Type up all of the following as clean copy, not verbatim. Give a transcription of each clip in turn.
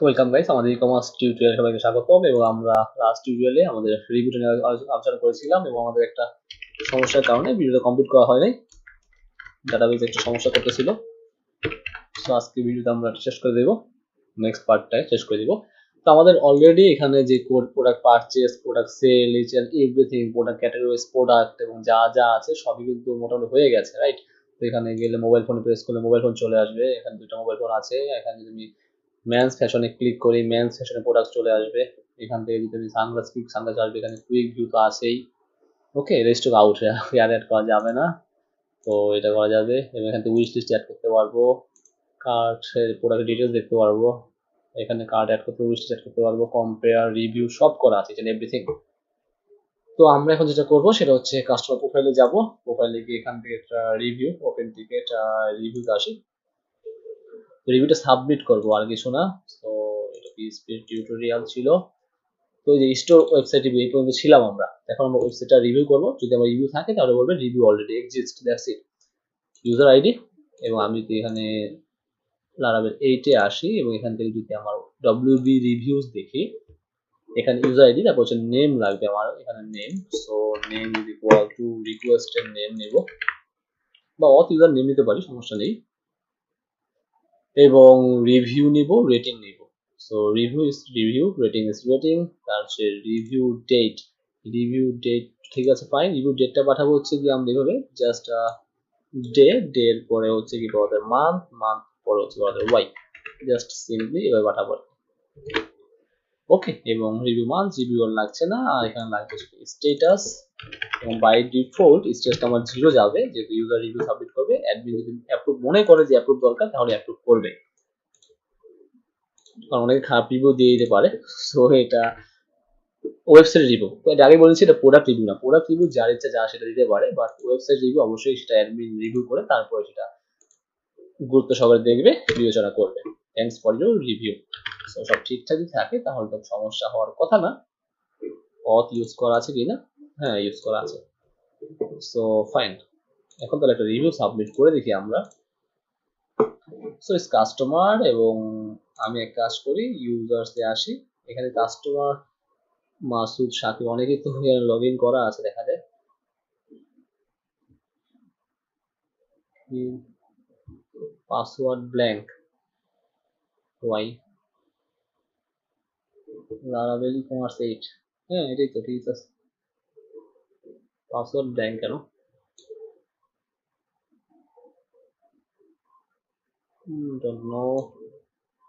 Welcome guys, আমাদের e-commerce টিউটোরিয়ালে সবাইকে স্বাগতম। এবং আমরা লাস্ট টিউটোরিয়ালে আমাদের রিভিউটা নিয়ে আলোচনা করেছিলাম এবং আমাদের একটা সমস্যার কারণে ভিডিওটা কমপ্লিট করা হয় নাই। ডাটাবেজ একটু সমস্যা করতেছিল। সো আজকে ভিডিওটা আমরা শেষ করে দেব, নেক্সট পার্টটায় শেষ করে দিব। তো আমাদের অলরেডি এখানে যে code, product purchase, product sale, each and everything, product categories, product এবং যা যা আছে সবই কিন্তু মোটামুটি হয়ে গেছে, রাইট? তো এখানে গেলে মোবাইল ফোনে প্রেস করলে মোবাইল ফোন চলে আসবে। এখানে দুটো মোবাইল ফোন আছে। এখানে যদি আমি মেন্স ফ্যাশনে ক্লিক করি, মেন্স ফ্যাশনে প্রোডাক্ট চলে আসবে। এখান থেকে যদি আমি সানগ্লাস ক্লিক, সানগ্লাস আসবে। এখানে কুইক ভিউ তো আছেই। ওকে, রেস্ট আউট আর অ্যাড করা যাবে না, তো এটা করা যাবে। এবং এখান থেকে উইশ লিস্ট অ্যাড করতে পারবো, কার্টের প্রোডাক্ট ডিটেলস দেখতে পারবো। এখানে কার্ড অ্যাড করতে, উইশ লিস্ট অ্যাড করতে পারবো, কম্পেয়ার, রিভিউ সব করা আছে, এখানে এভরিথিং। তো আমরা এখন যেটা করবো সেটা হচ্ছে কাস্টমার প্রোফাইলে যাব। প্রোফাইলে গিয়ে এখান থেকে একটা রিভিউ, ওপেন থেকে একটা রিভিউতে আসি। রিভিউটা সাবমিট করবো, আর কিছু না। তো এটা পিএইচপি টিউটোরিয়াল ছিল। তো এই যে স্টোর ওয়েবসাইট রিভিউ এই পর্যন্ত ছিলাম আমরা। এখন আমরা ওয়েবসাইটটা রিভিউ করবো। যদি আমার রিভিউ থাকে তাহলে বলবে review already exist, that's it. User ID, এবং আমি যদি এখানে লারাবেল 8-এ আসি এবং এখান থেকে যদি আমার ডব্লিউবি রিভিউজ দেখি, এখানে ইউজার আইডি, তারপর হচ্ছে নেম লাগবে আমার, এখানে name. So name is equal to রিকোয়েস্টের নেম নেব, বা অথ ইউজার নেম নিতে পারি, সমস্যা নেই। এবং রিভিউ নিব, রেটিং নিব। So review is review, rating is rating. তার হচ্ছে রিভিউ ডেট, রিভিউ ডেট ঠিক আছে, ফাইন। রিভিউ ডেটটা পাঠাবো হচ্ছে কি আমরা এভাবে জাস্ট ডে, ডে এর পরে হচ্ছে কি আমাদের মান্থ, মান্থ পরে হচ্ছে আমাদের ওয়াই, জাস্ট সিম্পলি এভাবে পাঠাবো। ওকে, এবং রিভিউ মান্থ, রিভিউ আর লাগছে না। আর এখানে লাগবে স্ট্যাটাস, এবং বাই ডিফল্ট স্ট্যাটাস আমার 0 যাবে, যেহেতু ইউজার রিভিউ সাবমিট করবে। অ্যাডমিন যদি অ্যাপ্রুভ মনে করে যে অ্যাপ্রুভ দরকার, তাহলে অ্যাপ্রুভ করবে, কারণ অনেকে খারাপ রিভিউ দিয়ে দিতে পারে। সো এটা ওয়েবসাইট রিভিউ, এটা আগে বলেছি, এটা প্রোডাক্ট রিভিউ না। প্রোডাক্ট রিভিউ যার ইচ্ছা যা সেটা দিতে পারে, বাট ওয়েবসাইট রিভিউ অবশ্যই সেটা অ্যাডমিন রিভিউ করে তারপরে সেটা গুরুত্ব সহকারে দেখবে, বিবেচনা করবে। Thanks for your review. So সব ঠিকঠাকই থাকে তাহলে তো সমস্যা হওয়ার কথা না। অথ ইউজ করা আছে কিনা? হ্যাঁ, ইউজ করা আছে। সো ফাইন, এখন তাহলে একটা রিভিউ সাবমিট করে দেখি আমরা। সো ইস কাস্টমার, এবং আমি এক কাজ করি, ইউজার্সে আসি। এখানে কাস্টমার মাসুদ, শাকিব, অনেকেই তো লগ ইন করা আছে দেখা যায়। Password blank, why? লারাবেল ই-কমার্স 8, হ্যাঁ এটাই তো, ঠিক আছে। পাসওয়ার্ড ব্ল্যাঙ্ক কেন? ডোন্ট নো,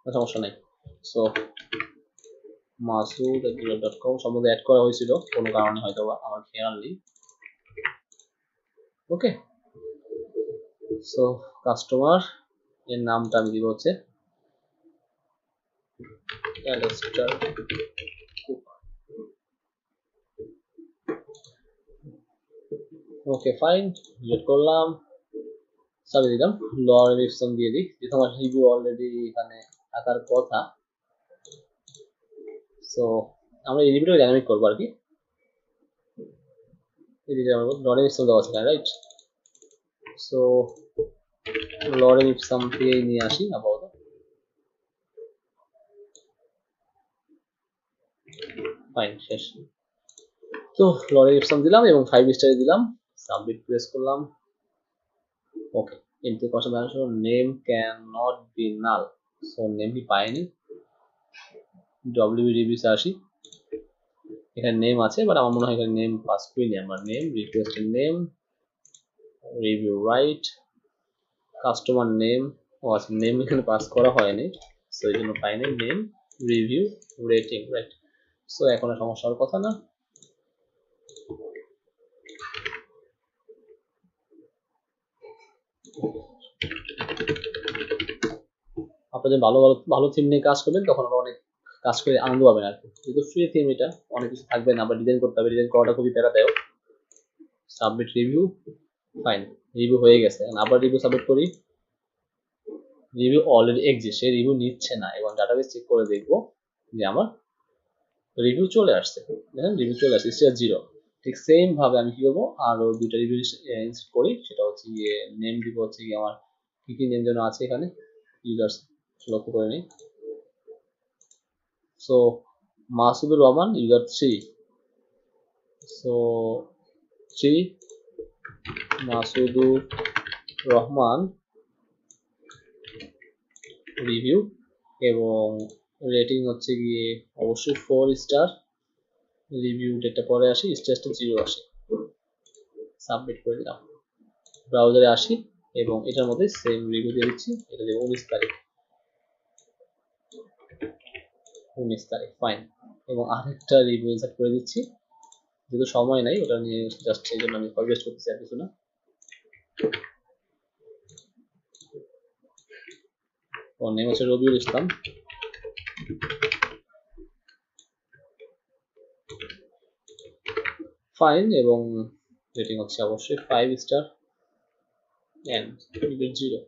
সমস্যা নাই। সো masud@gmail.com সম্বন্ধে অ্যাড করা হয়েছিল কোনো কারণে, হয়তো আমার খেয়াল নেই। ওকে, সো কাস্টমার এর নামটা আমি দিব হচ্ছে Alastair cook. Okay fine, delete করলাম, সার্ভিস দিলাম, লরেন ইপসন দিয়ে দিই, যেহেতু আমার রিভিউ অলরেডি এখানে থাকার কথা। সো আমরা এই রিভিউটা ডাইনামিক করবো আর কি। লরেন ইপসন দেওয়া আছে, রাইট? সো লরেন ইপসন থেকেই নিয়ে আসি আপাতত। ফাইন, শেষ। তো লরেন ইপসন দিলাম এবং 5 স্টার দিলাম, সাবমিট প্রেস করলাম। Okay, entry constant variable name can not be null. So নেমই পাইনি। ডব্লিউবি রিভিউতে আসি, এখানে নেম আছে, বাট আমার মনে হয় এখানে নেম পাস করিনি আমরা। নেম, রিকোয়েস্টের name, review right, customer name, ও আচ্ছা, নেম এখানে পাস করা হয়নি, সো এই জন্য পাইনি name, review, rating, right? So এখন আর সমস্যা হওয়ার কথা না। আপনাদের ভালো ভালো ভালো থিম নিয়ে কাজ করবেন, তখন আমরা অনেক কাজ করে আনন্দ পাবেন আর কি। যেহেতু ফ্রি থিম, এটা অনেক কিছু থাকবে না, আবার ডিজাইন করতে হবে, ডিজাইন করাটা খুবই প্যারাদায়ক। সাবমিট রিভিউ, ফাইন, রিভিউ হয়ে গেছে। আবার রিভিউ সাবমিট করি, রিভিউ অলরেডি এক্সিস্ট, সে রিভিউ নিচ্ছে না। এবং ডাটাবেস চেক করে দেখবো যে আমার রিভিউ চলে আসছে। দেখেন রিভিউ চলে আসছে, স্টার 0। ঠিক সেম ভাবে আমি কি করবো, আরো দুইটা রিভিউ ইনস্ট করি। সেটা হচ্ছে গিয়ে নেম দিব হচ্ছে গিয়ে আমার কি কি নেম যেন আছে এখানে, ইউজার্স লক্ষ্য করে নিই। So Masudur Rahman user 3. So 3 Masudur Rahman review এবং রেটিং হচ্ছে গিয়ে অবশ্যই 4 স্টার। রিভিউ ডেটটা পরে আসি, স্টেজটা 0 আসে, সাবমিট করে দিলাম। ব্রাউজারে আসি এবং এটার মধ্যে সেম রিভিউ দিয়ে দিচ্ছি, এটা দেবো 19 তারিখ, 19 তারিখ, ফাইন। এবং আরেকটা রিভিউ ইনসার্ট করে দিচ্ছি, যেহেতু সময় নাই ওটা নিয়ে জাস্ট সেই জন্য আমি কপি পেস্ট করতেছি আর কিছু না। ওর নেম হচ্ছে রবিউল ইসলাম। ফাইন, এবং রেটিং হচ্ছে অবশ্যই 5 স্টার এন্ড 0।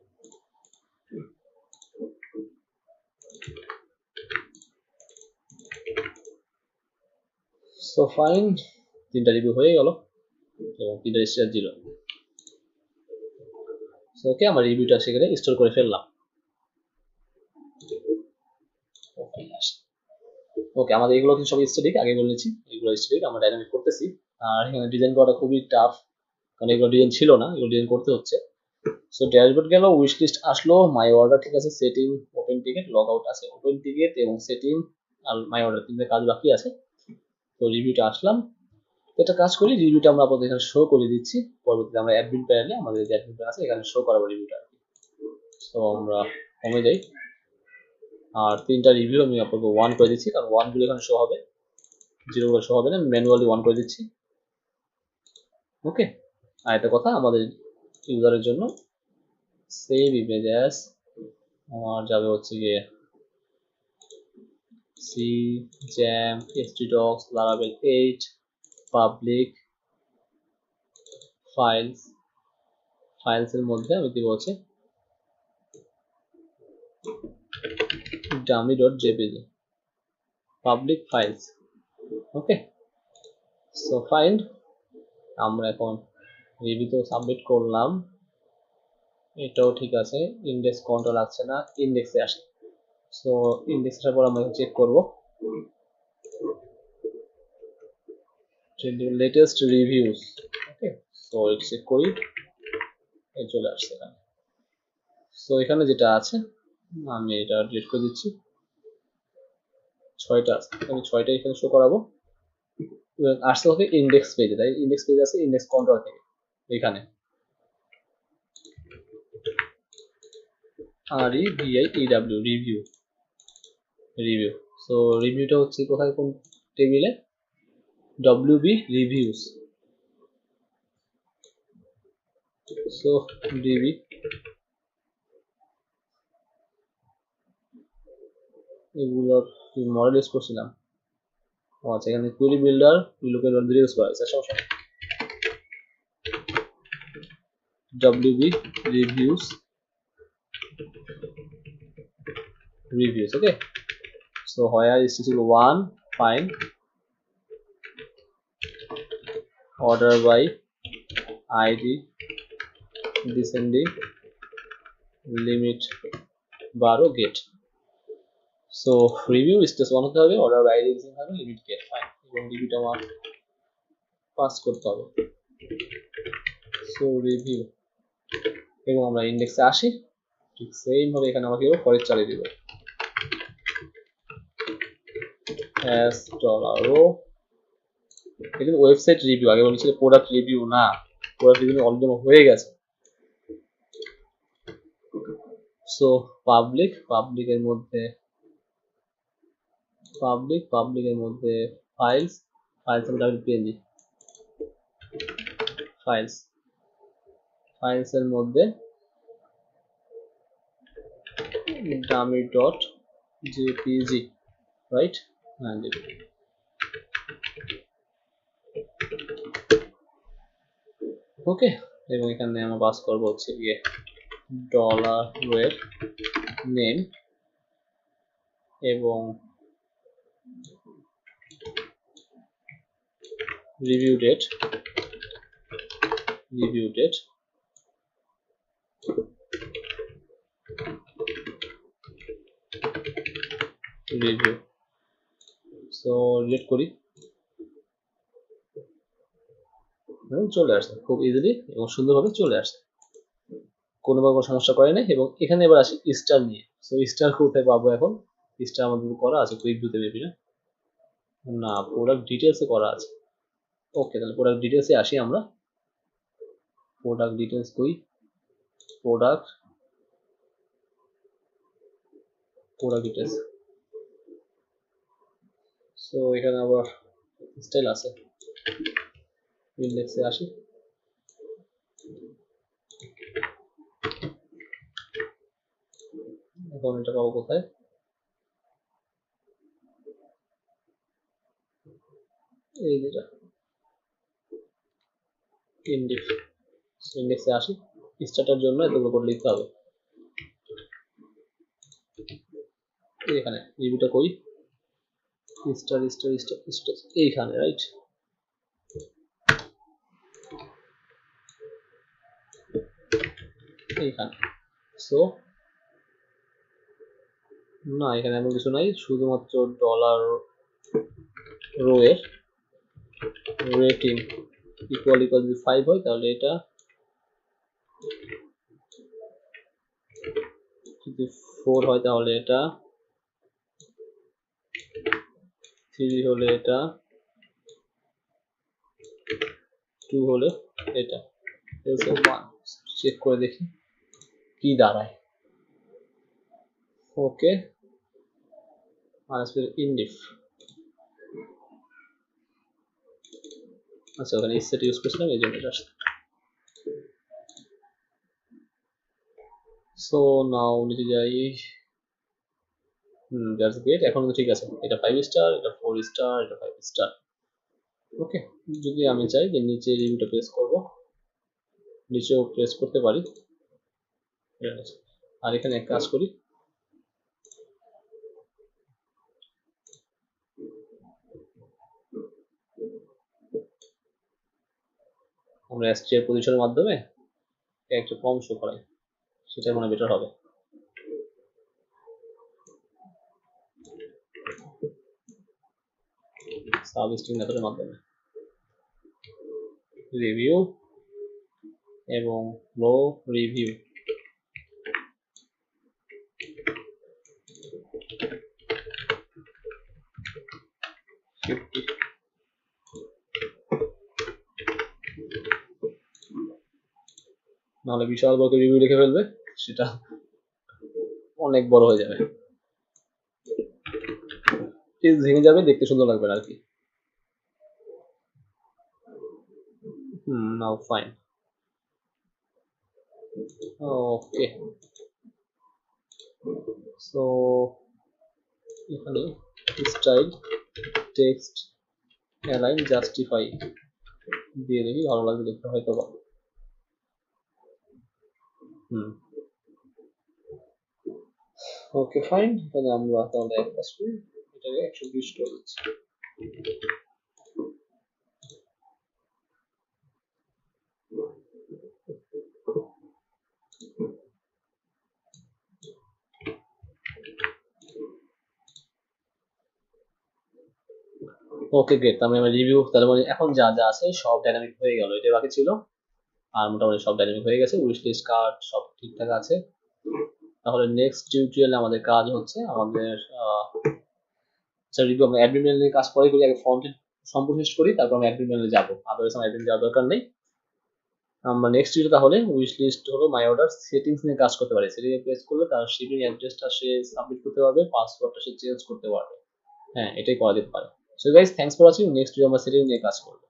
সো ফাইন, 3টা রিভিউ হয়ে গেল এবং 3টা স্টার 0। সো ওকে, আমার রিভিউটা সেখানে স্টোর করে ফেললাম। ওকে, আমাদের এগুলো কিন্তু সব স্ট্যাটিক, আগে বলেছি এগুলো স্ট্যাটিক, আমরা ডাইনামিক করতেছি। আর এখানে ডিজাইন করাটা খুবই টাফ, কারণ এগুলো ডিজাইন ছিল না, এগুলো ডিজাইন করতে হচ্ছে। সো ড্যাশবোর্ড গেল, উইশ লিস্ট আসলো, মাই অর্ডার ঠিক আছে, setting, open ticket, log out আছে, ওপেন টিকেট এবং সেটিং আর মাই অর্ডার, 3টে কাজ বাকি আছে। তো রিভিউটা আসলাম, একটা কাজ করি, রিভিউটা আমরা আপনাদের এখানে শো করে দিচ্ছি, পরবর্তীতে আমরা অ্যাডমিন প্যানেলে আমাদের যে অ্যাডমিন প্যান আছে এখানে শো করাবো রিভিউটা। সো আমরা কমে যাই, আর 3টা রিভিউ আমি আপনাকে 1 করে দিচ্ছি, কারণ 1 গুলো এখানে শো হবে, 0 গুলো শো হবে না, ম্যানুয়ালি 1 করে দিচ্ছি। ওকে, আর একটা কথা, আমাদের ইউজারের জন্য সেভ ইমেজ অ্যাজ আমার যাবে হচ্ছে গিয়ে C xampp htdocs laravel 8 public files এর মধ্যে আমি দিব হচ্ছে dummy.jpg public files. Okay, so fine, আমরা এখন রিভিউ তো সাবমিট করলাম, এটাও ঠিক আছে, ইন্ডেক্স কন্ট্রোল আসছে না, ইন্ডেক্সে আসে। সো ইন্ডেক্স আসার পর আমরা চেক করব লেটেস্ট রিভিউস। ওকে, সো চেক করি, এই চলে আসছে এখানে। সো এখানে যেটা আছে আমি এটা ডিলিট করে দিচ্ছি, 6টা আছে, আমি 6টা এখানে শো করাবো। আসতে হবে ইন্ডেক্স পেজে, তাই ইন্ডেক্স পেজ আছে ইন্ডেক্স কন্ট্রোল থেকে এখানে REVIEW রিভিউ। সো রিভিউটা হচ্ছে কোথায়, কোন টেবিলে, WB রিভিউস। সো DB এগুলোর মডেল ইউজ করছিলাম, আচ্ছা এখানে কুইরি বিল্ডার লোকাল দিয়ে ইউজ করা হয়েছে, সমস্যা নেই। WB reviews, okay. So where is this 1, fine, order by ID descending limit 12 get. So review is just one of the order by ID descending limit get, fine, এবং limit আমার pass করতে হবে। So review এবং আমরা ইন্ডেক্সে আসি, ঠিক same ভাবে এখানে আমাকে ফর ইচ চালিয়ে দিব, as $o। এটা ওয়েবসাইট রিভিউ, আগে বলেছিল প্রোডাক্ট রিভিউ না, প্রোডাক্ট রিভিউ অলরেডি হয়ে গেছে। সো পাবলিকের মধ্যে ফাইলস png ফাইলস এর মধ্যে dummy.jpg, রাইট, ওকে, এবং এখানে আমরা পাস করব হচ্ছে গিয়ে $where name এবং review date review so delete করি, চলে আসছে খুব ইজিলি এবং সুন্দরভাবে চলে আসছে, কোনো সমস্যা করে নাই। এবং এখানে এবার আসি স্টার নিয়ে। সো স্টার কোথায় পাবো এখন? স্টার আমাদের করা আছে কুইক ভিউতে মেবি, না প্রোডাক্ট ডিটেলসে করা আছে। ওকে, তাহলে প্রোডাক্ট ডিটেলসে আসি আমরা। প্রোডাক্ট ডিটেলস কই? Product details. সো এখানে আবার স্টাইল আছে, ইন্ডেক্সে আসি। এখন এটা পাবো কোথায়? এই যেটা ইন্ডেক্সে আসি। স্টার্টার জন্য এতগুলো কোড লিখতে হবে। এখানে রিভিউটা কই? স্টার স্টার স্টার স্টার এইখানে, রাইট? এইখানে। সো না, এখানে এমন কিছু নাই, শুধুমাত্র ডলার রো এর রেটিং ইকুয়াল যদি 5 হয় তাহলে এটা, যদি 4 হয় তাহলে এটা, 3 হলে এটা, 2 হলে এটা, চেক করে দেখি কি দাঁড়ায়। ওকে, ইনডিফ। আচ্ছা, ওখানে সেট ইউজ করছিলাম এই জন্য এটা আসছে। সো নাও নিচে যাই। দ্যাটস গ্রেট, এখন তো ঠিক আছে। এটা 5 স্টার, এটা 4 স্টার, এটা 5 স্টার। ওকে, যদি আমি চাই যে নিচে রিভিউটা প্রেস করব, নিচেও প্রেস করতে পারি। আর এখানে এক কাজ করি, আমরা এসটিআর পজিশনের মাধ্যমে একটা কম শো করাই, সেটা মনে বেটার হবে। সাব স্ট্রিং মেথডের মাধ্যমে রিভিউ এবং লো রিভিউ। নাহলে বিশাল বড় রিভিউ লিখে ফেলবে, সেটা অনেক বড় হয়ে যাবে, পেজ ভেঙে যাবে, দেখতে সুন্দর লাগবে না আর কি। নাও ফাইন। ওকে, সো এখানে স্টাইল টেক্সট অ্যালাইন জাস্টিফাই দিয়ে দেখি, ভালো লাগবে দেখতে হয়তো বা। ওকে ফাইন, তাহলে আমরা তাহলে এক কাজ করি, এটাকে 120 করে দিচ্ছি। ওকে গ্রেট, তাহলে আমরা রিভিউ, তাহলে মানে এখন যা যা আছে সব ডাইনামিক হয়ে গেল, এটা বাকি ছিল। আর মোটামুটি সব ডাইনামিক হয়ে গেছে, উইশ লিস্ট কার্ড সব ঠিকঠাক আছে। তাহলে নেক্সট টিউটোরিয়ালে আমাদের কাজ হচ্ছে আমাদের রিভিউ, আমরা অ্যাডমিন নিয়ে কাজ পরে করি, আগে ফ্রন্ট এন্ড সম্পূর্ণ শেষ করি, তারপর আমরা অ্যাডমিন মেলে যাবো, আদারওয়াইজ আমার অ্যাডমিন যাওয়ার দরকার নেই। আমরা নেক্সট ভিডিও তাহলে উইশ লিস্ট হলো মাই অর্ডার সেটিংস নিয়ে কাজ করতে পারি। সেটিং এ প্রেস করলে তার শিপিং অ্যাড্রেসটা সে সাবমিট করতে পারবে, পাসওয়ার্ডটা সে চেঞ্জ করতে পারবে। হ্যাঁ, এটাই করা যেতে পারে। So guys, thanks for watching. Next video আমরা সেটিং নিয়ে কাজ করব।